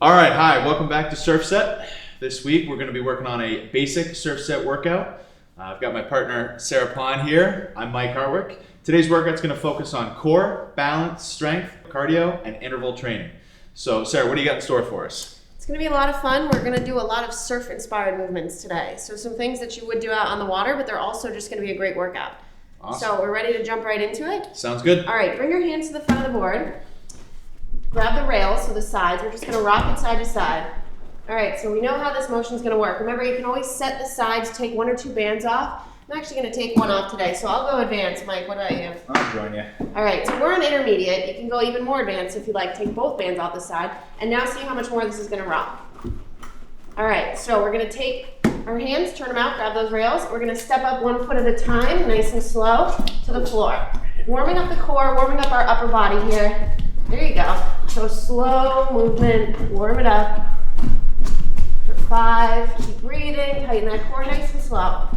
All right, hi, welcome back to Surfset. This week we're going to be working on a basic Surfset workout. I've got my partner Sarah Pond here. I'm Mike Hartwick. Today's workout's going to focus on core, balance, strength, cardio, and interval training. So Sarah, what do you got in store for us? It's going to be a lot of fun. We're going to do a lot of surf-inspired movements today. So some things that you would do out on the water, but they're also just going to be a great workout. Awesome. So we're ready to jump right into it? Sounds good. All right, bring your hands to the front of the board. Grab the rails, so the sides. We're just going to rock it side to side. All right, so we know how this motion is going to work. Remember, you can always set the sides, take 1 or 2 bands off. I'm actually going to take one off today, so I'll go advanced. Mike, what about you? I'll join you. All right, so we're an intermediate. You can go even more advanced if you like. Take both bands off the side, and now see how much more this is going to rock. All right, so we're going to take our hands, turn them out, grab those rails. We're going to step up 1 foot at a time, nice and slow, to the floor. Warming up the core, warming up our upper body here. There you go. So slow movement, warm it up. For 5, keep breathing, tighten that core nice and slow.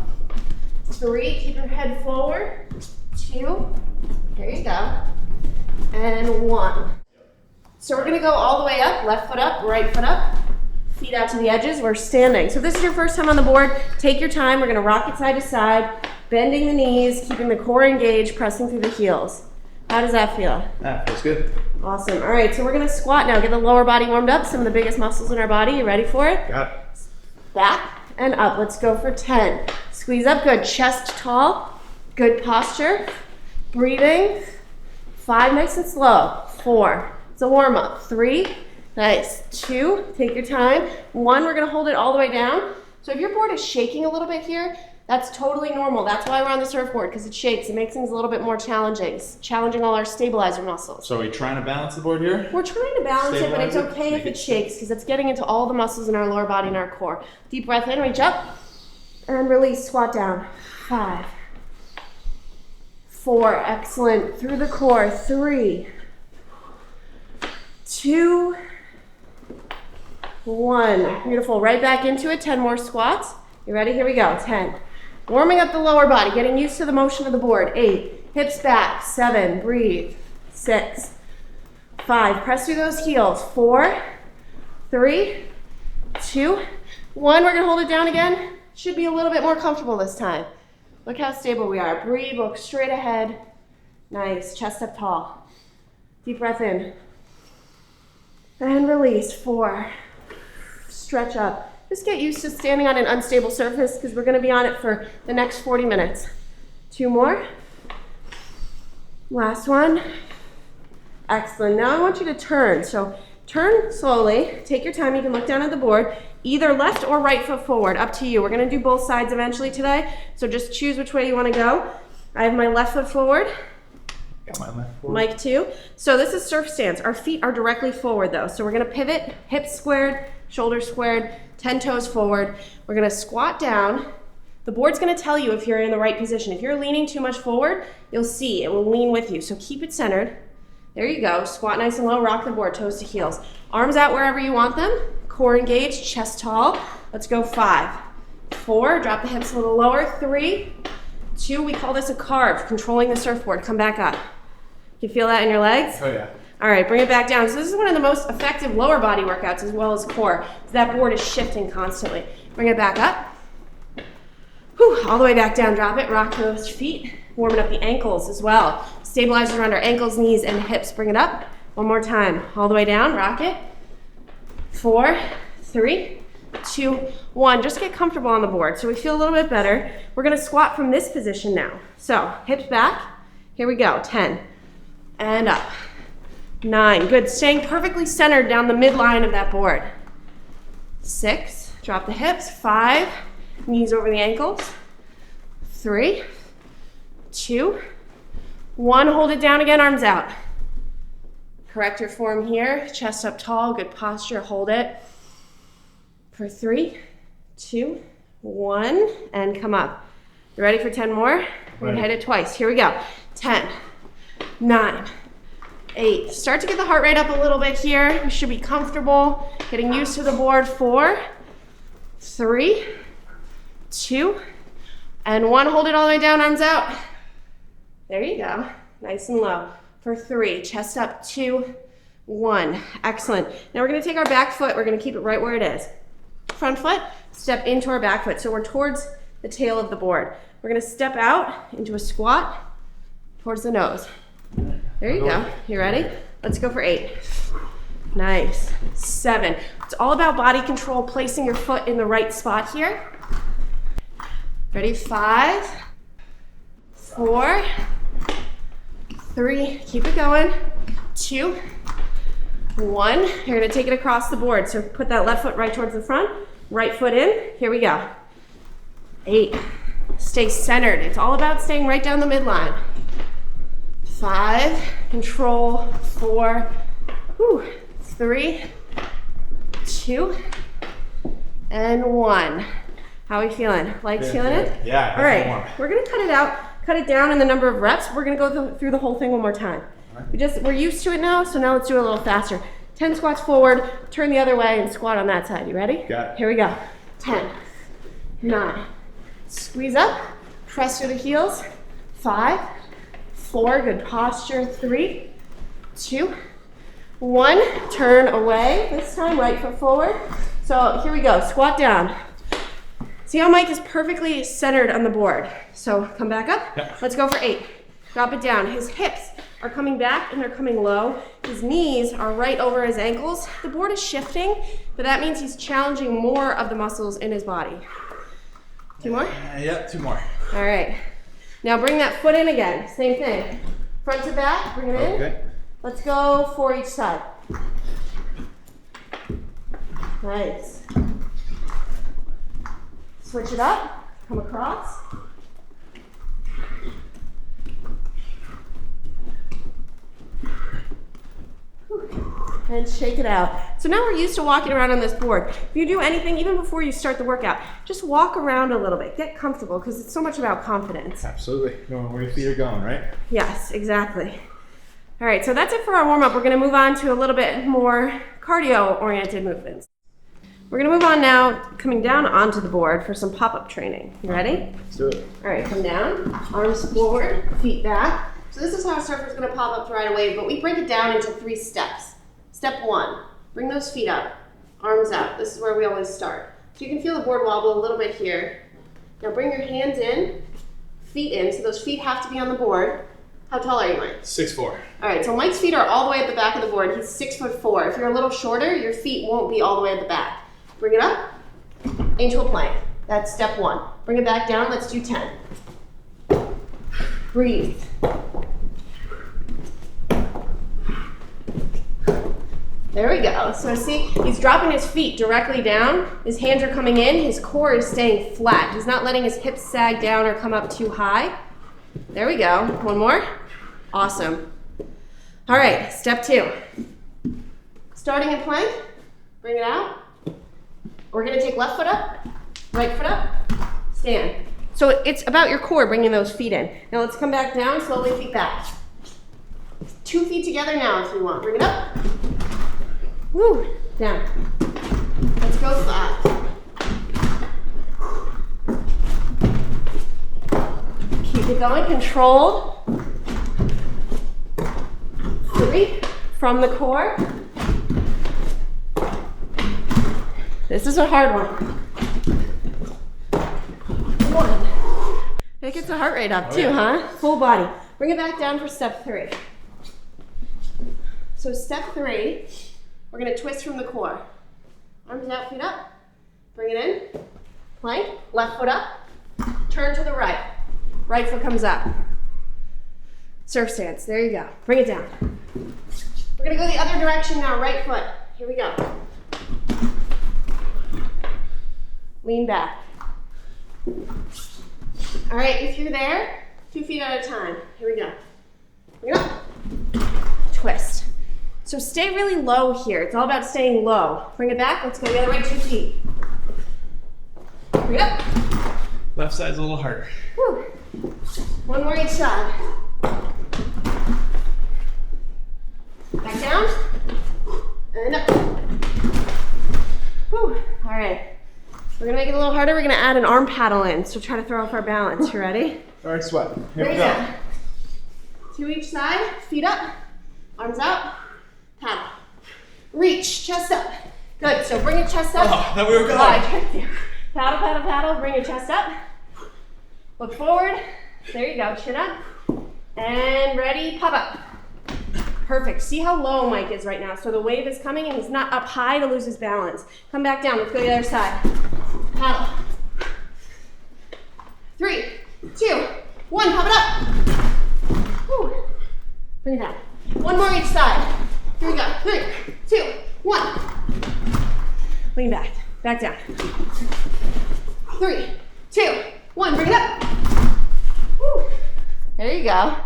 3, keep your head forward. 2, there you go. And 1. So we're gonna go all the way up, left foot up, right foot up. Feet out to the edges, we're standing. So if this is your first time on the board, take your time. We're gonna rock it side to side, bending the knees, keeping the core engaged, pressing through the heels. How does that feel? That feels good. Awesome. All right, so we're gonna squat now. Get the lower body warmed up, some of the biggest muscles in our body. You ready for it? Got it. Back and up. Let's go for 10. Squeeze up, good. Chest tall, good posture. Breathing. 5, nice and slow. 4, it's a warm up. 3, nice. 2, take your time. 1, we're gonna hold it all the way down. So if your board is shaking a little bit here, that's totally normal. That's why we're on the surfboard, because it shakes. It makes things a little bit more challenging all our stabilizer muscles. So are we trying to balance the board here? We're trying to balance it, but it's Stabilize it? okay if it shakes, because it's getting into all the muscles in our lower body and our core. Deep breath in, reach up, and release, squat down. 5, 4, excellent. Through the core, 3, 2, 1. Beautiful, right back into it, 10 more squats. You ready? Here we go, 10. Warming up the lower body, getting used to the motion of the board. 8, hips back. 7, breathe. 6, 5, press through those heels. 4, 3, 2, 1. We're gonna hold it down again. Should be a little bit more comfortable this time. Look how stable we are. Breathe, look straight ahead. Nice, chest up tall. Deep breath in. And release, 4. Stretch up. Just get used to standing on an unstable surface, because we're gonna be on it for the next 40 minutes. 2 more. Last one. Excellent. Now I want you to turn. So turn slowly. Take your time. You can look down at the board. Either left or right foot forward. Up to you. We're going to do both sides eventually today. So just choose which way you want to go. I have my left foot forward. Got my left forward. Mike too. So this is surf stance. Our feet are directly forward though. So we're going to pivot, hips squared, shoulders squared, 10 toes forward. We're going to squat down. The board's going to tell you if you're in the right position. If you're leaning too much forward, you'll see it will lean with you. So keep it centered. There you go. Squat nice and low. Rock the board, toes to heels. Arms out wherever you want them. Core engaged, chest tall. Let's go. 5, 4. Drop the hips a little lower. 3, 2. We call this a carve. Controlling the surfboard. Come back up. You feel that in your legs? Oh yeah. All right, bring it back down. So this is one of the most effective lower body workouts as well as core. That board is shifting constantly. Bring it back up. Whew, all the way back down. Drop it. Rock those feet. Warming up the ankles as well. Stabilizer around our ankles, knees, and hips. Bring it up. One more time. All the way down. Rock it. 4, 3, 2, 1. Just get comfortable on the board so we feel a little bit better. We're going to squat from this position now. So hips back. Here we go. 10. And up. 9. Good. Staying perfectly centered down the midline of that board. 6. Drop the hips. 5. Knees over the ankles. 3, 2, 1. Hold it down again. Arms out. Correct your form here. Chest up tall. Good posture. Hold it. For 3, 2, 1. And come up. You ready for 10 more? We're going to hit it twice. Here we go. 10, 9, 8. Start to get the heart rate up a little bit here. You should be comfortable getting used to the board. 4, 3, 2, and 1. Hold it all the way down, arms out. There you go. Nice and low. For 3, chest up. 2, 1. Excellent. Now we're gonna take our back foot, we're gonna keep it right where it is. Front foot, step into our back foot. So we're towards the tail of the board. We're gonna step out into a squat towards the nose. There you go. You ready? Let's go for 8. Nice. 7. It's all about body control, placing your foot in the right spot here. Ready? 5, 4, 3, keep it going. 2, 1. You're gonna take it across the board. So put that left foot right towards the front, right foot in. Here we go. 8. Stay centered. It's all about staying right down the midline. 5, control. 4, 3, 2, and 1. How are we feeling? Feeling it? Yeah. All right. We're gonna cut it out, cut it down in the number of reps. We're gonna go through the whole thing one more time. We're used to it now, so now let's do it a little faster. 10 squats forward, turn the other way, and squat on that side. You ready? Got it. Here we go. 10, 9, squeeze up, press through the heels. 5, 4, good posture. 3, 2, 1, turn away. This time, right foot forward. So here we go, squat down. See how Mike is perfectly centered on the board. So come back up. Yeah. Let's go for 8. Drop it down. His hips are coming back and they're coming low. His knees are right over his ankles. The board is shifting, but that means he's challenging more of the muscles in his body. 2 more? Yeah, 2 more. All right. Now bring that foot in again. Same thing. Front to back, bring it in. Okay. Let's go 4 each side. Nice. Switch it up, come across. And shake it out. So now we're used to walking around on this board. If you do anything, even before you start the workout, just walk around a little bit. Get comfortable, because it's so much about confidence. Absolutely. Knowing where your feet are going, right? Yes, exactly. All right, so that's it for our warm-up. We're gonna move on to a little bit more cardio-oriented movements. We're gonna move on now, coming down onto the board for some pop-up training. You ready? Let's do it. All right, come down, arms forward, feet back. So this is how a surfer's gonna pop up right away, but we break it down into 3 steps. Step 1, bring those feet up, arms out. This is where we always start. So you can feel the board wobble a little bit here. Now bring your hands in, feet in, so those feet have to be on the board. How tall are you, Mike? 6'4". All right, so Mike's feet are all the way at the back of the board. He's 6'4". If you're a little shorter, your feet won't be all the way at the back. Bring it up into a plank. That's step 1. Bring it back down. Let's do 10. Breathe. There we go. So see, he's dropping his feet directly down. His hands are coming in. His core is staying flat. He's not letting his hips sag down or come up too high. There we go. 1 more. Awesome. All right, step 2. Starting in plank, bring it out. We're gonna take left foot up, right foot up, stand. So it's about your core, bringing those feet in. Now let's come back down, slowly feet back. 2 feet together now if you want. Bring it up. Woo, down. Let's go flat. Keep it going, controlled. 3, from the core. This is a hard one. 1. It gets the heart rate up too, huh? Full body. Bring it back down for step 3. So step 3, we're gonna twist from the core. Arms out, feet up. Bring it in. Plank, left foot up. Turn to the right. Right foot comes up. Surf stance, there you go. Bring it down. We're gonna go the other direction now, right foot. Here we go. Lean back. All right, if you're there, 2 feet at a time. Here we go. Bring it up. Twist. So stay really low here. It's all about staying low. Bring it back. Let's go the other way, 2 feet. Bring it up. Left side's a little harder. Woo. 1 more each side. Back down. And up. Woo. All right. We're gonna make it a little harder. We're gonna add an arm paddle in. So try to throw off our balance. You ready? All right, sweat. Here There we you go. go. 2 each side. Feet up. Arms out. Paddle. reach, chest up. Good, so bring your chest up. Oh, that we were going. Paddle, paddle, paddle, bring your chest up. Look forward. There you go, chin up. And ready, pop up. Perfect. See how low Mike is right now. So the wave is coming and he's not up high to lose his balance. Come back down. Let's go to the other side. Paddle. 3, 2, 1. Pop it up. Woo. Bring it down. One more each side. Here we go. 3, 2, 1. Lean back. Back down. 3, 2, 1. Bring it up. Woo. There you go.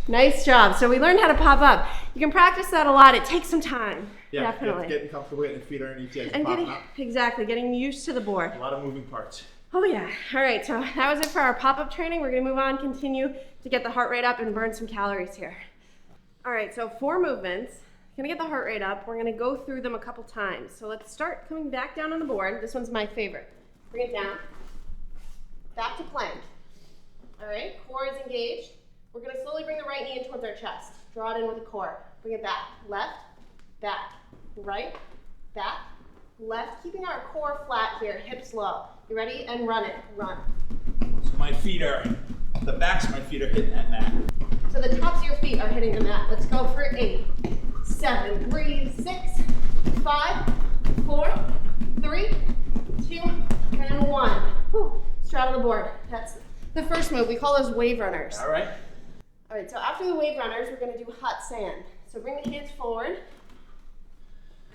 Nice job. So we learned how to pop up. You can practice that a lot. It takes some time. Yeah, definitely. Getting comfortable, getting the feet underneath you as And you're popping up. exactly, getting used to the board. A lot of moving parts. Oh yeah. All right, so that was it for our pop-up training. We're gonna move on, continue to get the heart rate up and burn some calories here. All right, so 4 movements. Gonna get the heart rate up. We're gonna go through them a couple times. So let's start coming back down on the board. This one's my favorite. Bring it down. Back to plank. All right, core is engaged. We're gonna slowly bring the right knee in towards our chest. Draw it in with the core. Bring it back. Left, back, right, back, left. Keeping our core flat here, hips low. You ready? And run it. Run. So my feet are, the backs of my feet are hitting that mat. So the tops of your feet are hitting the mat. Let's go for 8, 7, breathe, 6, 5, 4, 3, 2, and 1. Whew. Straddle the board. That's the first move. We call those wave runners. All right. All right, so after the wave runners, we're gonna do hot sand. So bring the hands forward.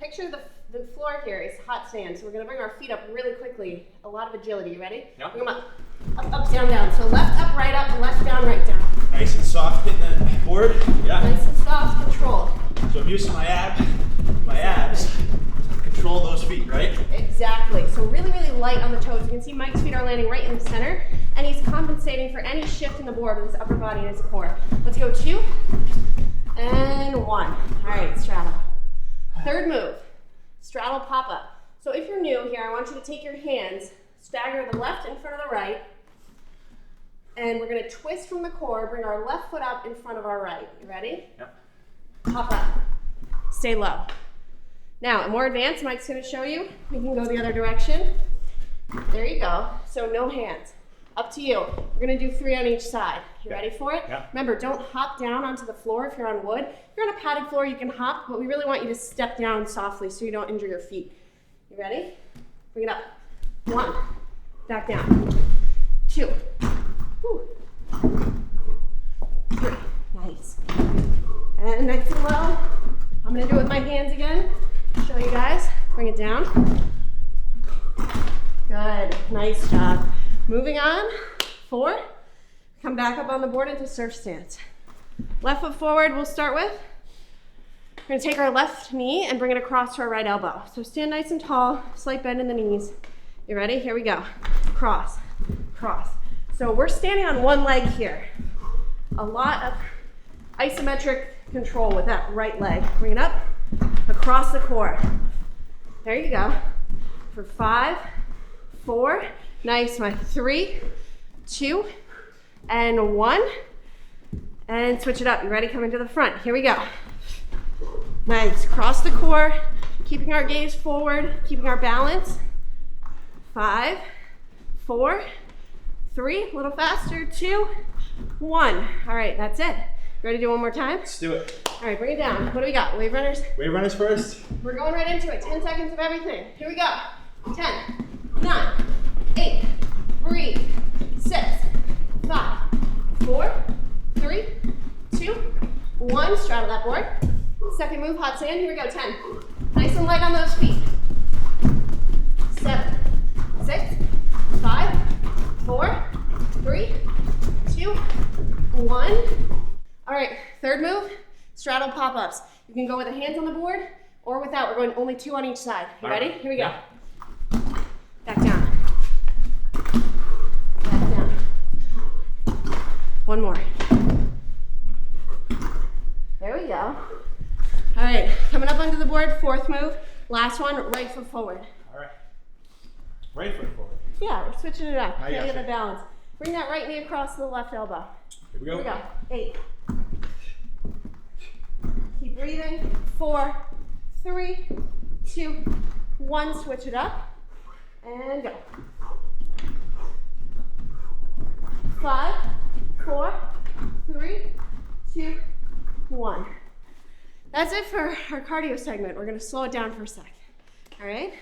Picture the floor here is hot sand. So we're gonna bring our feet up really quickly. A lot of agility. You ready? Yep. Bring them up. Up, up, down, down. So left up, right up, left down, right down. Nice and soft hitting the board. Yeah. Nice and soft, control. So I'm using my abs. Control those feet, right? Exactly. So really, really light on the toes. You can see Mike's feet are landing right in the center, and he's compensating for any shift in the board with his upper body and his core. Let's go 2 and 1. All right, straddle. Third move, straddle pop up. So if you're new here, I want you to take your hands, stagger the left in front of the right, and we're gonna twist from the core, bring our left foot up in front of our right. You ready? Yep. Pop up. Stay low. Now, more advanced, Mike's gonna show you. We can go the other direction. There you go. So no hands. Up to you. We're gonna do 3 on each side. You ready for it? Yeah. Remember, don't hop down onto the floor if you're on wood. If you're on a padded floor, you can hop, but we really want you to step down softly so you don't injure your feet. You ready? Bring it up. 1. Back down. 2. Whew. 3. Nice. And nice and low. I'm gonna do it with my hands again. Show you guys. Bring it down. Good. Nice job. Moving on. 4. Come back up on the board into surf stance. Left foot forward, we'll start with. We're gonna take our left knee and bring it across to our right elbow. So stand nice and tall, slight bend in the knees. You ready? Here we go. Cross, cross. So we're standing on one leg here. A lot of isometric control with that right leg. Bring it up, across the core. There you go. For 5, 4, nice, my 3, 2, and 1. And switch it up. You ready? Coming to the front. Here we go. Nice. Cross the core, keeping our gaze forward, keeping our balance. 5, 4, 3, a little faster, 2, 1. All right, that's it. Ready to do one more time? Let's do it. All right, bring it down. What do we got? Wave runners? Wave runners first. We're going right into it. 10 seconds of everything. Here we go. 10, 9, 8, breathe, 6, 5, 4, 3, 2, 1. Straddle that board. Second move, hot sand. Here we go. 10. Nice and light on those feet. 7, 6, 5, 4, 3, 2, 1. All right, third move, straddle pop-ups. You can go with the hands on the board or without. We're going only 2 on each side. You ready? Here we go. Yeah. Back down. Back down. One more. There we go. All right, coming up onto the board, fourth move. Last one, right foot forward. All right. Right foot forward. Yeah, we're switching it up. I Gotta get gotcha. the balance. Bring that right knee across the left elbow. Here we go. Here we go. 8. Keep breathing. 4, 3, 2, 1. Switch it up and go. 5, 4, 3, 2, 1. That's it for our cardio segment. We're gonna slow it down for a sec, all right?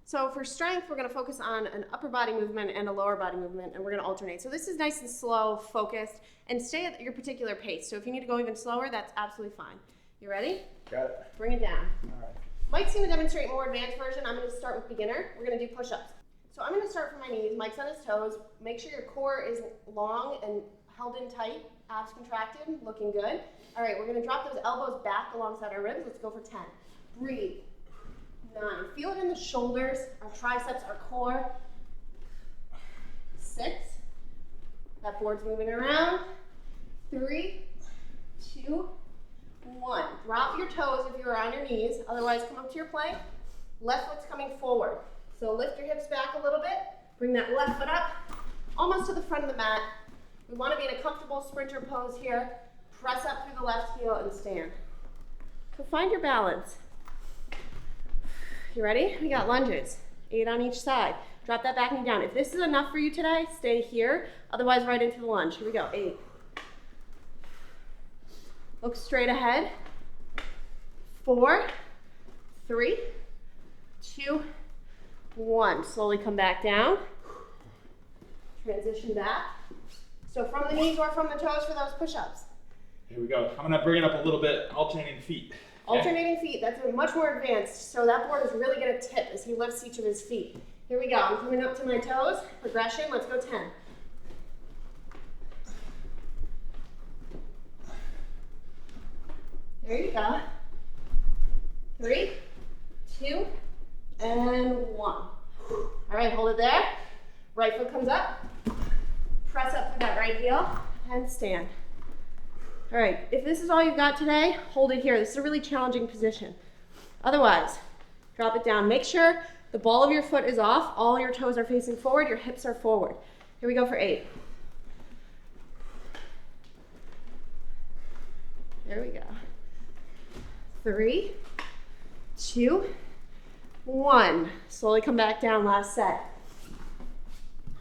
So for strength, we're gonna focus on an upper body movement and a lower body movement, and we're gonna alternate. So this is nice and slow, focused, and stay at your particular pace. So if you need to go even slower, that's absolutely fine. You ready? Got it. Bring it down. All right. Mike's gonna demonstrate more advanced version. I'm gonna start with beginner. We're gonna do push-ups. So I'm gonna start from my knees. Mike's on his toes. Make sure your core is long and held in tight, abs contracted, looking good. All right, we're gonna drop those elbows back alongside our ribs. Let's go for 10. Breathe. 9. Feel it in the shoulders, our triceps, our core. 6. That board's moving around. 3, 2, 1. Drop your toes if you're on your knees. Otherwise, come up to your plank. Left foot's coming forward. So lift your hips back a little bit. Bring that left foot up, almost to the front of the mat. We want to be in a comfortable sprinter pose here. Press up through the left heel and stand. So find your balance. You ready? We got lunges, 8 on each side. Drop that back knee down. If this is enough for you today, stay here. Otherwise, right into the lunge. Here we go, 8. Look straight ahead. 4, 3, 2, 1. Slowly come back down. Transition back. So from the knees or from the toes for those push-ups. Here we go. I'm gonna bring it up a little bit, alternating feet. Okay? Alternating feet, that's much more advanced. So that board is really gonna tip as he lifts each of his feet. Here we go, I'm coming up to my toes. Progression, let's go 10. There you go. 3, 2, and 1. All right, hold it there. Right foot comes up. Press up through that right heel and stand. All right, if this is all you've got today, hold it here. This is a really challenging position. Otherwise, drop it down. Make sure the ball of your foot is off. All your toes are facing forward. Your hips are forward. Here we go for 8. There we go. 3, 2, 1. Slowly come back down, last set.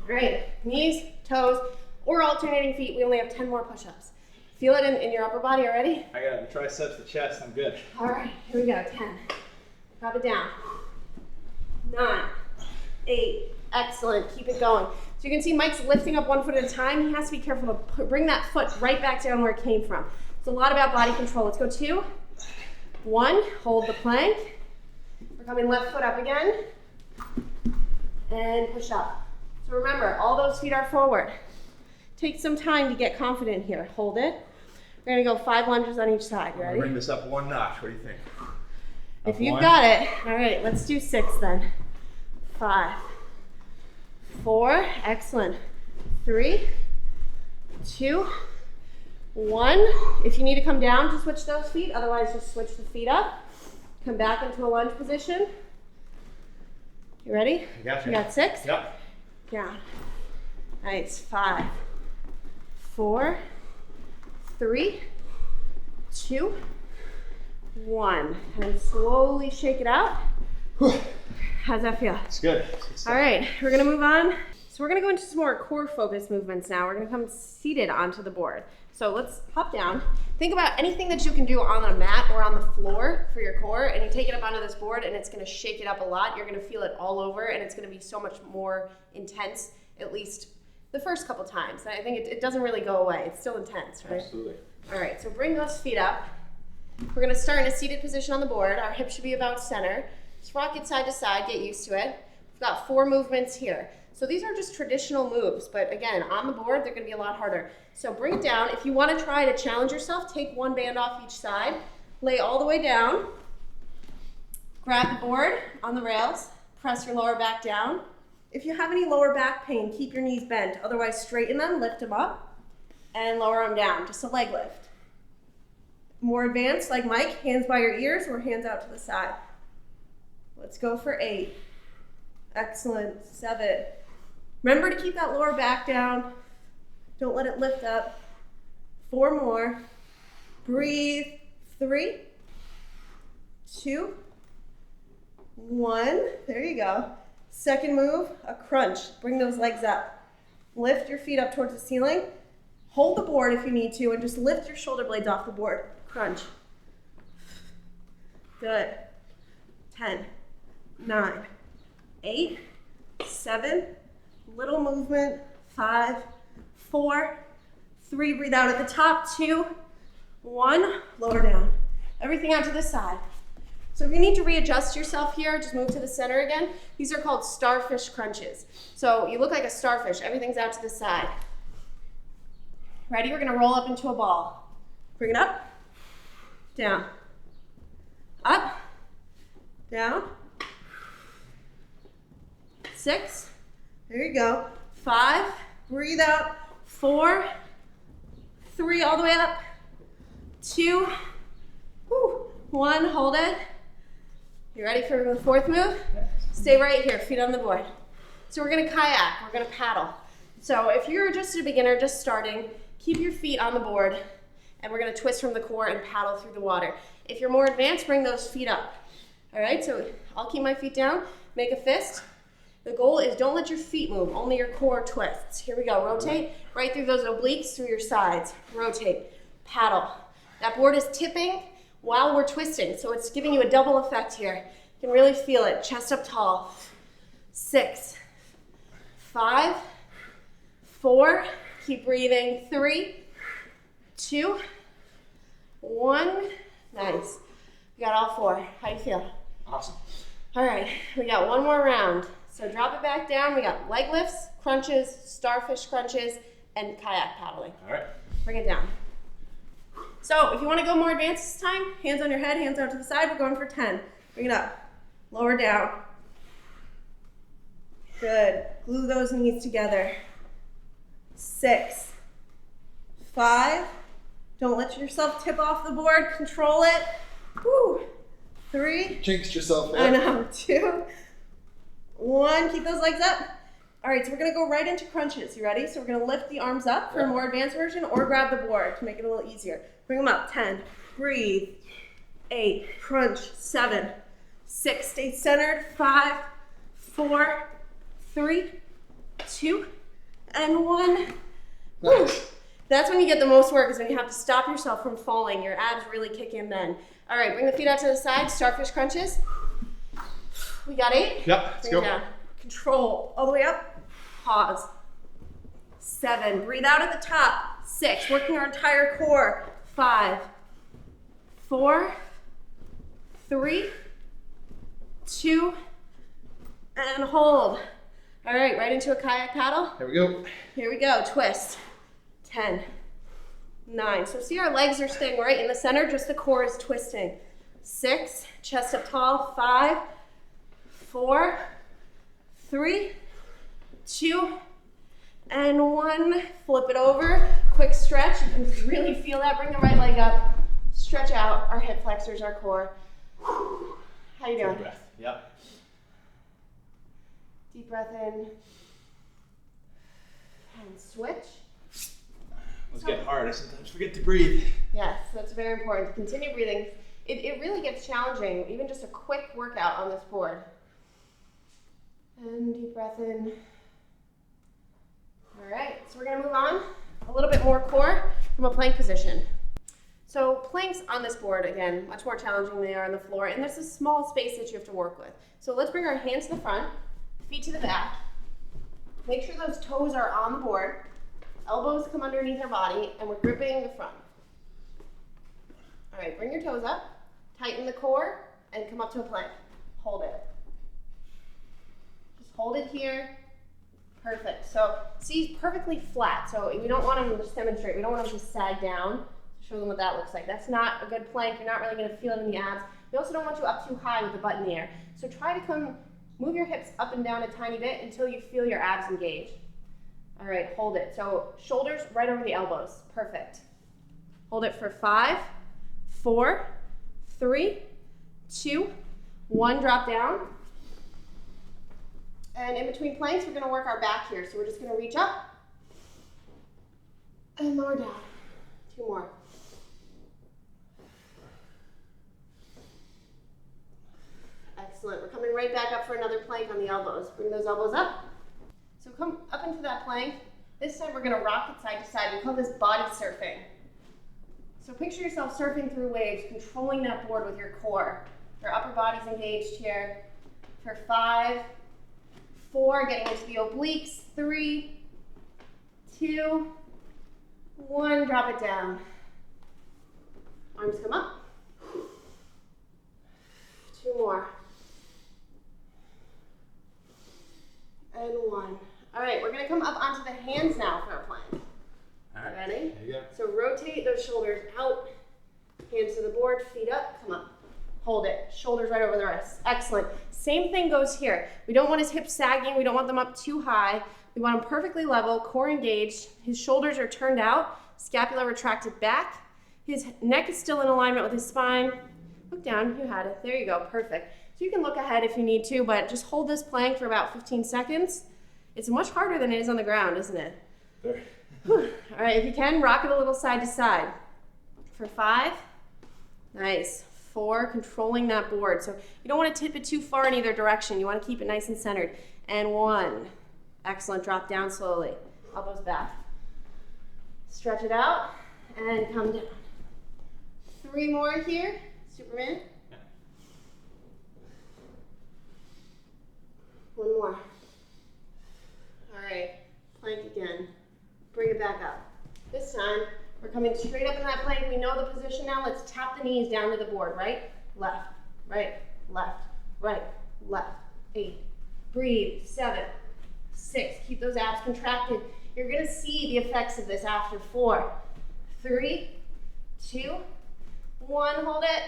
All right, knees, toes, or alternating feet. We only have 10 more push-ups. Feel it in your upper body already? I got the triceps, the chest, I'm good. All right, here we go, 10. Drop it down. 9, 8, excellent, keep it going. So you can see Mike's lifting up 1 foot at a time. He has to be careful to bring that foot right back down where it came from. It's a lot about body control. Let's go 2, 1, hold the plank. We're coming left foot up again. And push up. So remember, all those feet are forward. Take some time to get confident here. Hold it. We're gonna go 5 lunges on each side. You ready? Bring this up 1 notch. What do you think? If you've got it. All right, let's do 6 then. 5, 4, excellent. 3, 2, 1. If you need to come down to switch those feet, otherwise just switch the feet up. Come back into a lunge position. You ready? I got you. You got 6? Yep. Down. Nice. 5, 4, 3, 2, 1. And slowly shake it out. How's that feel? It's good. It's good stuff. All right, we're gonna move on. So we're gonna go into some more core focused movements now. We're gonna come seated onto the board. So let's hop down. Think about anything that you can do on a mat or on the floor for your core, and you take it up onto this board and it's gonna shake it up a lot. You're gonna feel it all over and it's gonna be so much more intense, at least the first couple times. I think it doesn't really go away. It's still intense, right? Absolutely. All right, so bring those feet up. We're gonna start in a seated position on the board. Our hips should be about center. Just rock it side to side, get used to it. We've got 4 movements here. So these are just traditional moves, but again, on the board, they're gonna be a lot harder. So bring it down. If you wanna try to challenge yourself, take 1 band off each side, lay all the way down, grab the board on the rails, press your lower back down. If you have any lower back pain, keep your knees bent. Otherwise, straighten them, lift them up, and lower them down, just a leg lift. More advanced, like Mike, hands by your ears or hands out to the side. Let's go for 8. Excellent, 7. Remember to keep that lower back down. Don't let it lift up. 4 more. Breathe. 3, 2, 1. There you go. Second move, a crunch. Bring those legs up. Lift your feet up towards the ceiling. Hold the board if you need to, and just lift your shoulder blades off the board. Crunch. Good. 10, 9, 8, 7. Little movement. 5, 4, 3. Breathe out at the top. 2, 1. Lower down. Everything out to the side. So if you need to readjust yourself here, just move to the center again. These are called starfish crunches. So you look like a starfish. Everything's out to the side. Ready? We're gonna roll up into a ball. Bring it up, down, up, down. 6, there you go. 5, breathe out. 4, 3, all the way up. 2, 1, hold it. You ready for the fourth move? Stay right here, feet on the board. So we're gonna kayak, we're gonna paddle. So if you're just a beginner, just starting, keep your feet on the board, and we're gonna twist from the core and paddle through the water. If you're more advanced, bring those feet up. All right, so I'll keep my feet down, make a fist. The goal is don't let your feet move, only your core twists. Here we go, rotate right through those obliques, through your sides. Rotate, paddle. That board is tipping while we're twisting, so it's giving you a double effect here. You can really feel it, chest up tall. 6, 5, 4, keep breathing. 3, 2, 1, nice. We got all 4, how you feel? Awesome. All right, we got one more round. So drop it back down. We got leg lifts, crunches, starfish crunches, and kayak paddling. All right. Bring it down. So if you want to go more advanced this time, hands on your head, hands out to the side. We're going for 10. Bring it up. Lower down. Good. Glue those knees together. 6, 5. Don't let yourself tip off the board. Control it. Woo. 3. Jinxed yourself there. I know. 2, 1. Keep those legs up. All right, so we're gonna go right into crunches. You ready? So we're gonna lift the arms up for a more advanced version, or grab the board to make it a little easier. Bring them up. 10. Breathe. 8. Crunch. 7. 6. Stay centered. 5, 4, 3, 2, and 1. Woo. That's when you get the most work, is when you have to stop yourself from falling. Your abs really kick in then. All right, bring the feet out to the side. Starfish crunches. We got 8. Yep, let's Bring go. it down. Control. All the way up. Pause. 7. Breathe out at the top. 6. Working our entire core. 5, 4, 3, 2, and hold. All right, right into a kayak paddle. Here we go. Here we go. Twist. 10, 9. So see, our legs are staying right in the center, just the core is twisting. 6. Chest up tall. 5, 4, 3, 2, and 1. Flip it over. Quick stretch. You can really feel that. Bring the right leg up. Stretch out our hip flexors, our core. How you doing? Deep breath. Yep. Deep breath in. And switch. Let's get hard. I sometimes forget to breathe. Yes, that's very important. Continue breathing. It really gets challenging, even just a quick workout on this board. And deep breath in. All right, so we're gonna move on a little bit more core from a plank position. So planks on this board, again, much more challenging than they are on the floor, and there's a small space that you have to work with. So let's bring our hands to the front, feet to the back. Make sure those toes are on the board. Elbows come underneath our body, and we're gripping the front. All right, bring your toes up, tighten the core, and come up to a plank. Hold it. Just hold it here. Perfect. So see, perfectly flat. So we don't want them to just demonstrate. We don't want them to sag down. Show them what that looks like. That's not a good plank. You're not really going to feel it in the abs. We also don't want you up too high with the butt in the air. So try to move your hips up and down a tiny bit until you feel your abs engage. All right, hold it. So shoulders right over the elbows. Perfect. Hold it for 5, 4, 3, 2, 1. Drop down. And in between planks, we're going to work our back here. So we're just going to reach up and lower down. 2 more. up for another plank on the elbows. Bring those elbows up. So come up into that plank. This time we're gonna rock it side to side. We call this body surfing. So picture yourself surfing through waves, controlling that board with your core. Your upper body's engaged here. For 5, 4, getting into the obliques. 3, 2, 1, drop it down. Arms come up. 2 more. And 1. All right, we're gonna come up onto the hands now for a plank. All right. Ready? There you go. So rotate those shoulders out, hands to the board, feet up, come up. Hold it, shoulders right over the wrists. Excellent. Same thing goes here. We don't want his hips sagging, we don't want them up too high. We want him perfectly level, core engaged. His shoulders are turned out, scapula retracted back. His neck is still in alignment with his spine. Look down, you had it. There you go, perfect. So you can look ahead if you need to, but just hold this plank for about 15 seconds. It's much harder than it is on the ground, isn't it? There. All right, if you can, rock it a little side to side. For 5, nice. 4, controlling that board. So you don't want to tip it too far in either direction. You want to keep it nice and centered. And 1, excellent, drop down slowly. Elbows back. Stretch it out and come down. 3 more here, Superman. 1 more. All right, plank again. Bring it back up. This time, we're coming straight up in that plank. We know the position now. Let's tap the knees down to the board. Right, left, right, left, right, left. 8. Breathe. 7, 6. Keep those abs contracted. You're gonna see the effects of this after 4, 3, 2, 1. Hold it.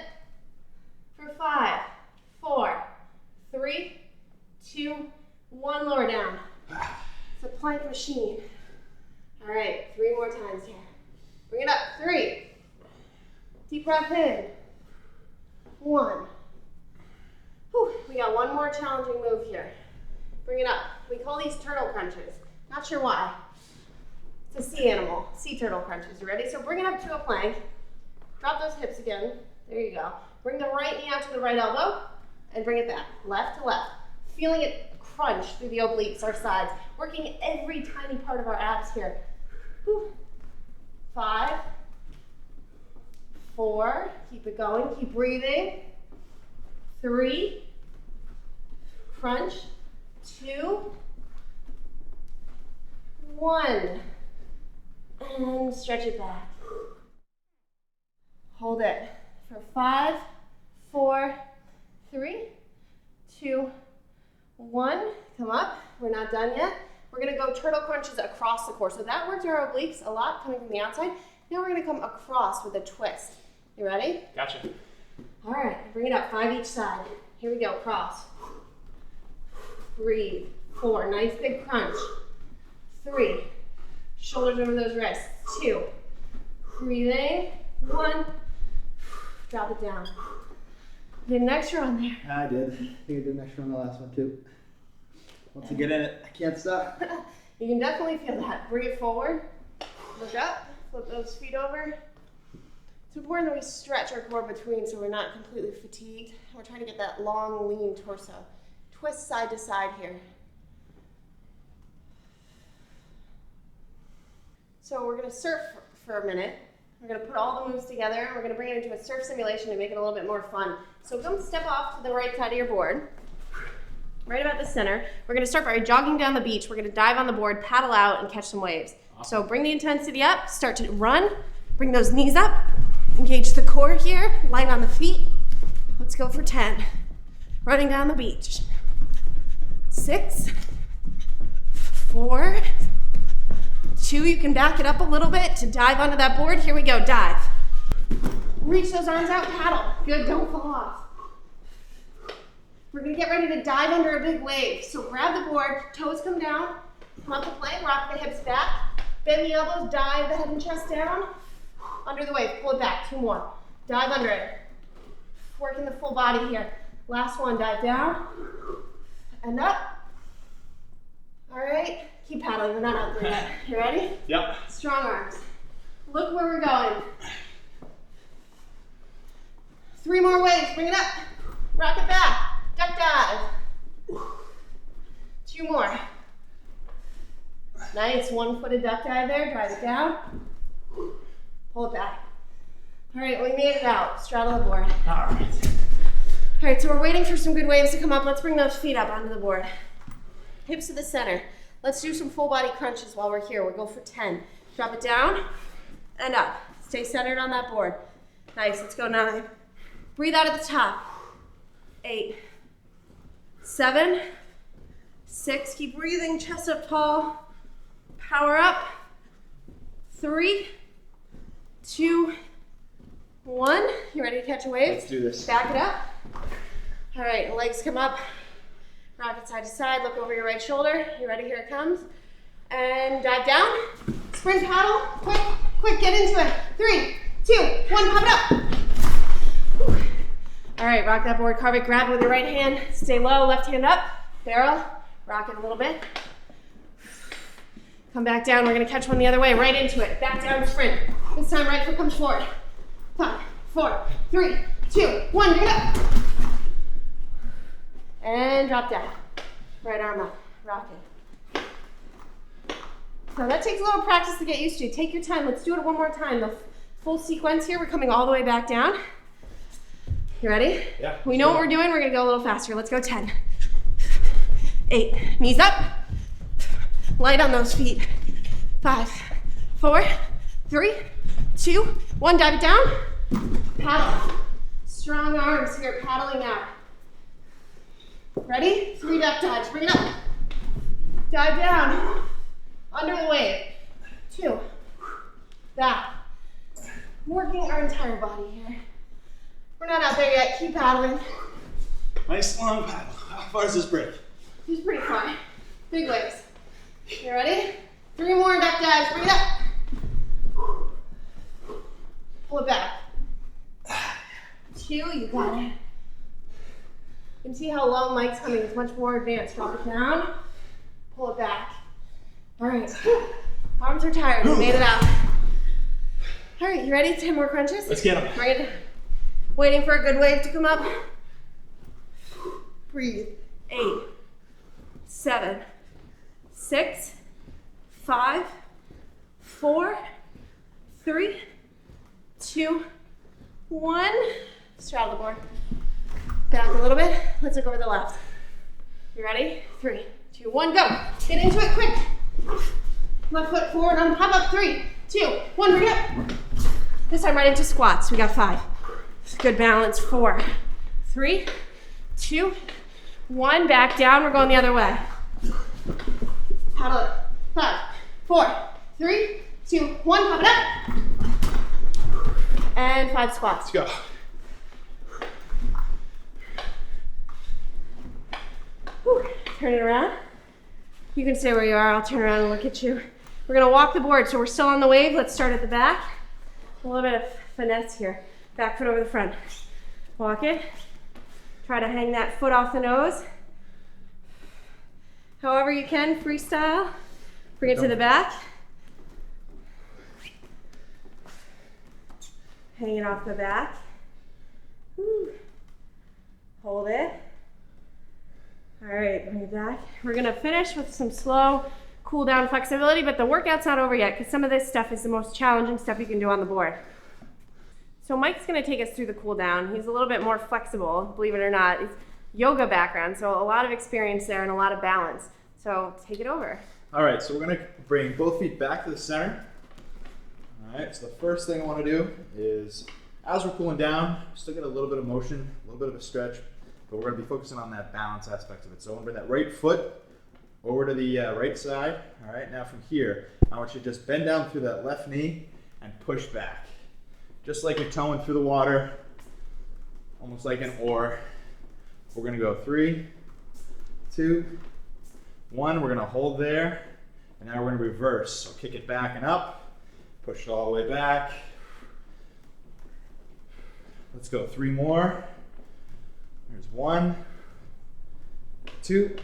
For 5, 4, 3, 2, 1. Lower down. It's a plank machine. All right, 3 more times here. Bring it up. 3. Deep breath in. 1. Whew. We got 1 more challenging move here. Bring it up. We call these turtle crunches. Not sure why. It's a sea animal. Sea turtle crunches. You ready? So bring it up to a plank. Drop those hips again. There you go. Bring the right knee out to the right elbow and bring it back. Left to left. Feeling it crunch through the obliques, our sides. Working every tiny part of our abs here. Whew. 5, 4, keep it going, keep breathing. 3, crunch. 2, 1, and stretch it back. Hold it for 5, 4, 3, 2, 1. Come up. We're not done yet. We're going to go turtle crunches across the core. So that works our obliques a lot coming from the outside. Now we're going to come across with a twist. You ready? Gotcha. All right. Bring it up. 5 each side. Here we go. Cross. Breathe. 4. Nice big crunch. 3. Shoulders over those wrists. 2. Breathing. 1. Drop it down. Did an extra on there. I did. I think I did an extra on the last one too. Once I get in it, I can't stop. You can definitely feel that. Bring it forward. Look up. Flip those feet over. It's important that we stretch our core between so we're not completely fatigued. We're trying to get that long, lean torso. Twist side to side here. So we're going to surf for a minute. We're going to put all the moves together. We're going to bring it into a surf simulation to make it a little bit more fun. So come step off to the right side of your board. Right about the center. We're going to start by jogging down the beach. We're going to dive on the board, paddle out, and catch some waves. So bring the intensity up, start to run, bring those knees up, engage the core here, light on the feet. Let's go for 10. Running down the beach. 6, 4, 2. You can back it up a little bit to dive onto that board. Here we go, dive. Reach those arms out, paddle. Good, don't fall off. We're gonna get ready to dive under a big wave. So grab the board, toes come down, come up the plank, rock the hips back, bend the elbows, dive the head and chest down, under the wave, pull it back, 2 more. Dive under it. Working the full body here. Last one, dive down, and up. All right, keep paddling, we're not out there yet. You ready? Yep. Strong arms. Look where we're going. 3 more waves, bring it up. Rock it back, duck dive. 2 more. Nice, 1-footed duck dive there, drive it down. Pull it back. All right, we made it out. Straddle the board. All right. All right, so we're waiting for some good waves to come up. Let's bring those feet up onto the board. Hips to the center. Let's do some full body crunches while we're here. We'll go for 10. Drop it down and up. Stay centered on that board. Nice, let's go 9. Breathe out at the top. 8, 7, 6, keep breathing, chest up tall. Power up. 3, 2, 1. You ready to catch a wave? Let's do this. Back it up. All right, legs come up. Rock it side to side, look over your right shoulder. You ready? Here it comes. And dive down. Sprint paddle. Quick, quick, get into it. 3, 2, 1, pop it up. Whew. All right, rock that board, carve it, grab it with your right hand. Stay low, left hand up. Barrel, rock it a little bit. Come back down, we're gonna catch one the other way, right into it. Back down, sprint. This time, right foot comes forward. 5, 4, 3, 2, 1, bring it up. And drop down. Right arm up, rock it. Now that takes a little practice to get used to. Take your time, let's do it one more time. The full sequence here, we're coming all the way back down. You ready? Yeah. We know what we're doing, we're gonna go a little faster. Let's go 10. 8, knees up. Light on those feet. 5, 4, 3, 2, 1, dive it down. Paddle. Strong arms here, paddling out. Ready? 3 duck dives, bring it up. Dive down. Under the wave. 2. Back. Working our entire body here. We're not out there yet, keep paddling. Nice long paddle. How far does this break? This is pretty far. Big waves. You ready? 3 more duck dives, bring it up. Pull it back. 2, you got it. You can see how low Mike's coming, it's much more advanced. Drop it down, pull it back. All right, arms are tired, we made it out. All right, you ready? 10 more crunches? Let's get them. Bring it down. Waiting for a good wave to come up. Breathe. 8, 7, 6, 5, 4, 3, 2, 1. Straddle the board. Back a little bit. Let's look over the left. You ready? 3, 2, 1, go. Get into it quick. Left foot forward on hop up. 3, 2, 1, bring it up. This time right into squats. We got 5. Good balance. 4, 3, 2, 1. Back down. We're going the other way. Paddle it. 5, 4, 3, 2, 1. Pop it up. And 5 squats. Let's go. Whew. Turn it around. You can stay where you are. I'll turn around and look at you. We're gonna walk the board. So we're still on the wave. Let's start at the back. A little bit of finesse here. Back foot over the front. Walk it. Try to hang that foot off the nose. However you can, freestyle. Bring it to the back. Hang it off the back. Whew. Hold it. All right, bring it back. We're gonna finish with some slow cool down flexibility, but the workout's not over yet because some of this stuff is the most challenging stuff you can do on the board. So Mike's gonna take us through the cool down. He's a little bit more flexible, believe it or not. He's yoga background, so a lot of experience there and a lot of balance. So take it over. All right, so we're gonna bring both feet back to the center. All right, so the first thing I wanna do is, as we're cooling down, still get a little bit of motion, a little bit of a stretch, but we're gonna be focusing on that balance aspect of it. So I'm gonna bring that right foot over to the right side. All right, now from here, I want you to just bend down through that left knee and push back. Just like you're towing through the water, almost like an oar. We're gonna go 3, 2, 1. We're gonna hold there, and now we're gonna reverse. So kick it back and up, push it all the way back. Let's go 3 more. There's 1, 2,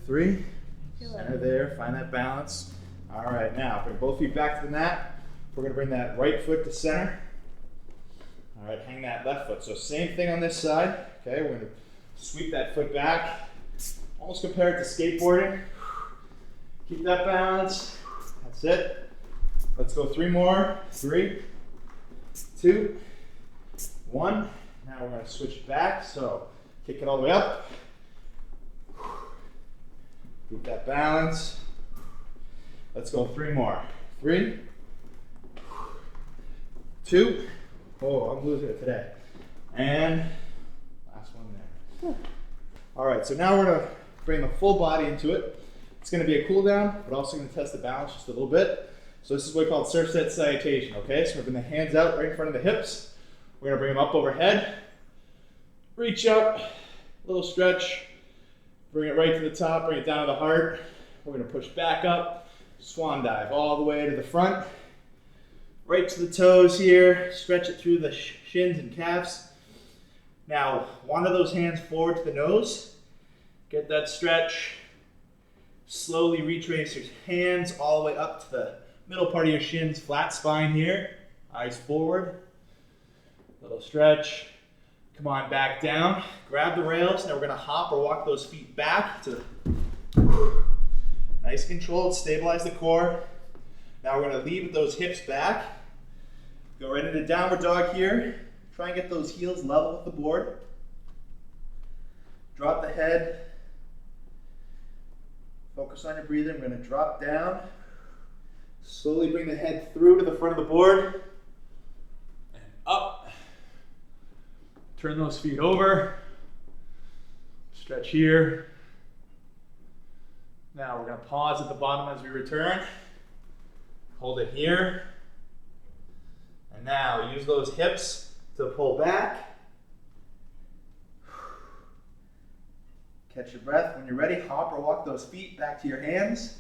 3. Center there, find that balance. All right, now bring both feet back to the mat. We're gonna bring that right foot to center. All right, hang that left foot. So same thing on this side. Okay, we're gonna Sweep that foot back. Almost compare it to skateboarding. Keep that balance. That's it. Let's go 3 more. 3, 2, 1. Now we're going to switch back. So kick it all the way up. Keep that balance. Let's go 3 more. 3, 2. Oh, I'm losing it today. And last one there. All right, so now we're going to bring the full body into it. It's going to be a cool down, but also going to test the balance just a little bit. So this is what we call Surfset salutation, okay? So we're going to bring the hands out right in front of the hips. We're going to bring them up overhead. Reach up, a little stretch. Bring it right to the top, bring it down to the heart. We're going to push back up, swan dive all the way to the front. Right to the toes here, stretch it through the shins and calves. Now, one of those hands forward to the nose. Get that stretch. Slowly retrace your hands all the way up to the middle part of your shins, flat spine here. Eyes forward. Little stretch. Come on back down. Grab the rails. Now we're going to hop or walk those feet back to nice and controlled. Stabilize the core. Now we're going to leave with those hips back. Go right into downward dog here. Try and get those heels level with the board. Drop the head. Focus on your breathing. We're going to drop down. Slowly bring the head through to the front of the board. And up. Turn those feet over. Stretch here. Now we're going to pause at the bottom as we return. Hold it here. And now use those hips to pull back. Catch your breath. When you're ready, hop or walk those feet back to your hands.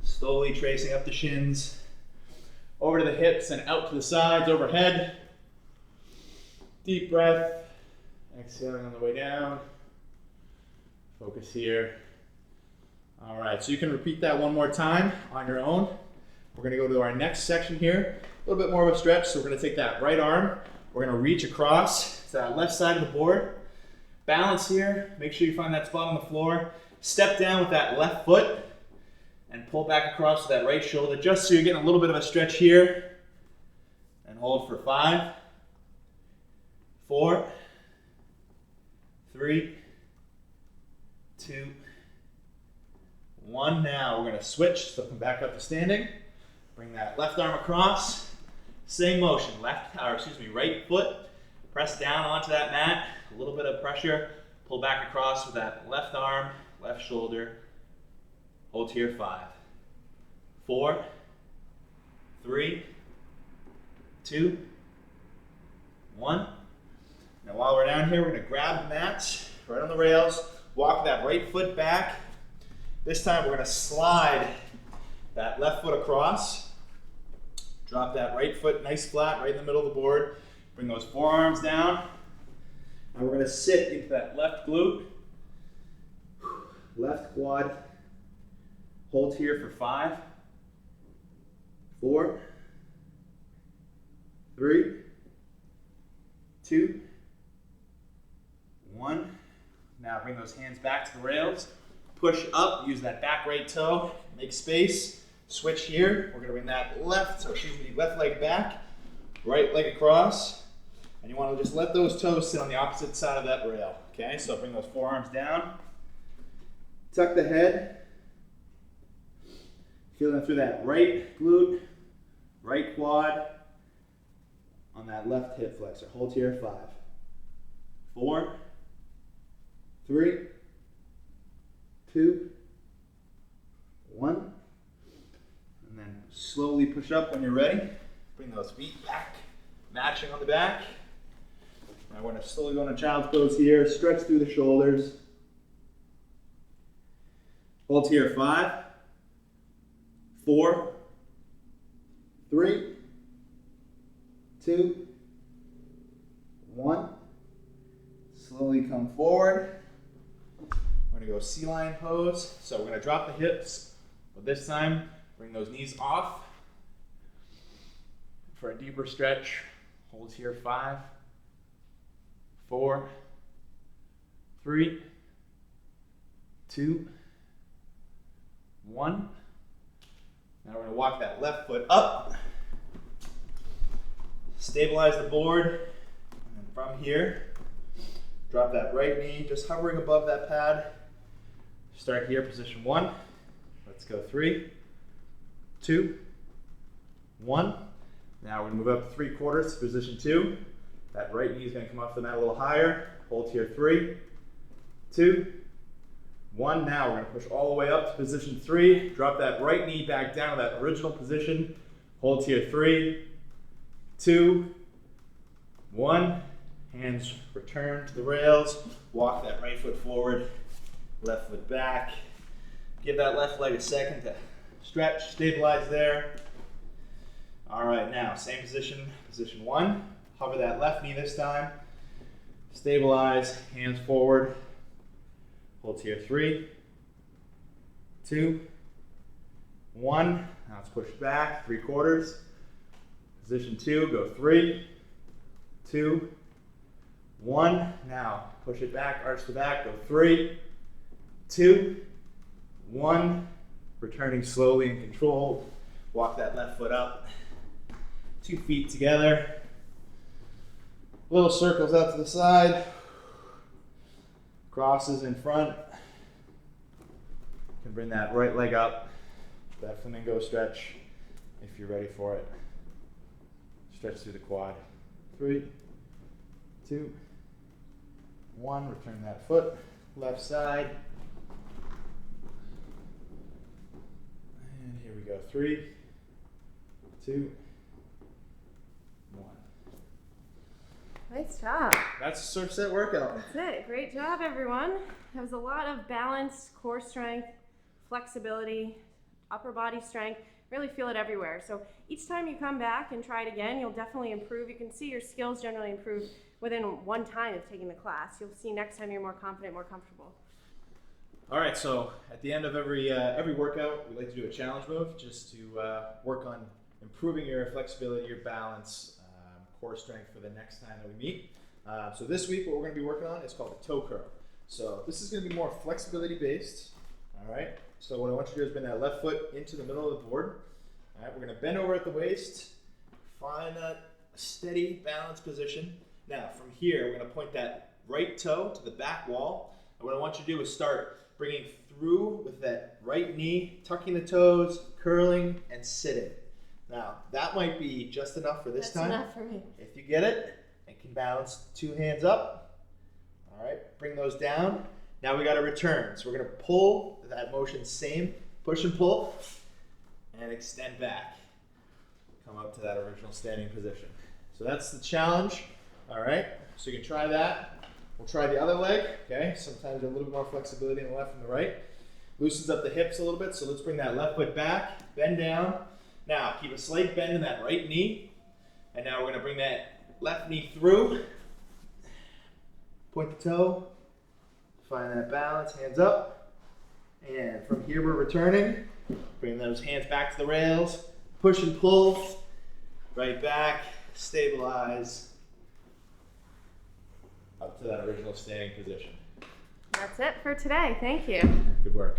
Slowly tracing up the shins, over to the hips and out to the sides, overhead. Deep breath. Exhaling on the way down. Focus here. All right, so you can repeat that one more time on your own. We're going to go to our next section here. A little bit more of a stretch. So we're going to take that right arm. We're going to reach across to that left side of the board. Balance here. Make sure you find that spot on the floor. Step down with that left foot and pull back across to that right shoulder, just so you're getting a little bit of a stretch here. And hold for 5, 4, 3, 2, 1. Now we're going to switch. So come back up to standing. Bring that left arm across. Same motion. Right foot. Press down onto that mat. A little bit of pressure. Pull back across with that left arm, left shoulder. Hold here. 5, 4, 3, 2, 1. Now while we're down here, we're going to grab the mat right on the rails. Walk that right foot back. This time we're going to slide that left foot across. Drop that right foot nice flat right in the middle of the board. Bring those forearms down. Now we're going to sit into that left glute, left quad. Hold here for 5, 4, 3, 2, 1. Now bring those hands back to the rails. Push up, use that back right toe, make space. Switch here. We're going to bring that left leg back, right leg across. And you want to just let those toes sit on the opposite side of that rail. Okay, so bring those forearms down. Tuck the head. Feeling through that right glute, right quad on that left hip flexor. Hold here. 5, 4, 3, 2, 1. And then slowly push up when you're ready. Bring those feet back, matching on the back. Now we're going to slowly go into child's pose here. Stretch through the shoulders. Hold here. 5, 4, 3, 2, 1. Slowly come forward. We're going to go sea lion pose. So we're going to drop the hips, but this time bring those knees off for a deeper stretch. Hold here. 5, 4, 3, 2, 1. Now we're going to walk that left foot up, stabilize the board, and then from here, drop that right knee, just hovering above that pad. Start here, position 1. Let's go 3, 2, 1. Now we're going to move up 3/4 to position 2. That right knee is going to come off the mat a little higher. Hold here, 3, 2, 1. Now we're going to push all the way up to position 3. Drop that right knee back down to that original position. Hold here, 3, 2, 1. Hands return to the rails. Walk that right foot forward, left foot back. Give that left leg a second to stretch, stabilize there. All right, now same position, position 1. Hover that left knee this time. Stabilize, hands forward. Hold here, 3, 2, 1. Now let's push back, 3/4. Position 2, go 3, 2, 1. Now push it back, arch the back, go 3, 2, 1. Returning slowly and controlled. Walk that left foot up. 2 feet together. Little circles out to the side. Crosses in front. You can bring that right leg up. That flamingo stretch if you're ready for it. Stretch through the quad. 3, 2, 1. Return that foot. Left side. And here we go. 3, 2, 1. Nice job. That's a Surfset workout. That's it. Great job, everyone. That was a lot of balance, core strength, flexibility, upper body strength. Really feel it everywhere. So each time you come back and try it again, you'll definitely improve. You can see your skills generally improve within one time of taking the class. You'll see next time you're more confident, more comfortable. All right, so at the end of every workout, we like to do a challenge move just to work on improving your flexibility, your balance, core strength for the next time that we meet. So this week, what we're going to be working on is called a toe curl. So this is going to be more flexibility based. All right. So what I want you to do is bring that left foot into the middle of the board. All right. We're going to bend over at the waist, find that steady balance position. Now from here, we're going to point that right toe to the back wall. And what I want you to do is start bringing through with that right knee, tucking the toes, curling, and sitting. Now, that might be just enough for this time. That's enough for me. If you get it and can balance 2 hands up, all right, bring those down. Now we got to return. So we're going to pull that motion, same, push and pull, and extend back. Come up to that original standing position. So that's the challenge, all right? So you can try that. We'll try the other leg, okay? Sometimes there's a little bit more flexibility in the left and the right. Loosens up the hips a little bit, so let's bring that left foot back, bend down. Now, keep a slight bend in that right knee. And now we're going to bring that left knee through. Point the toe. Find that balance, hands up. And from here, we're returning. Bring those hands back to the rails. Push and pull. Right back. Stabilize. Up to that original standing position. That's it for today. Thank you. Good work.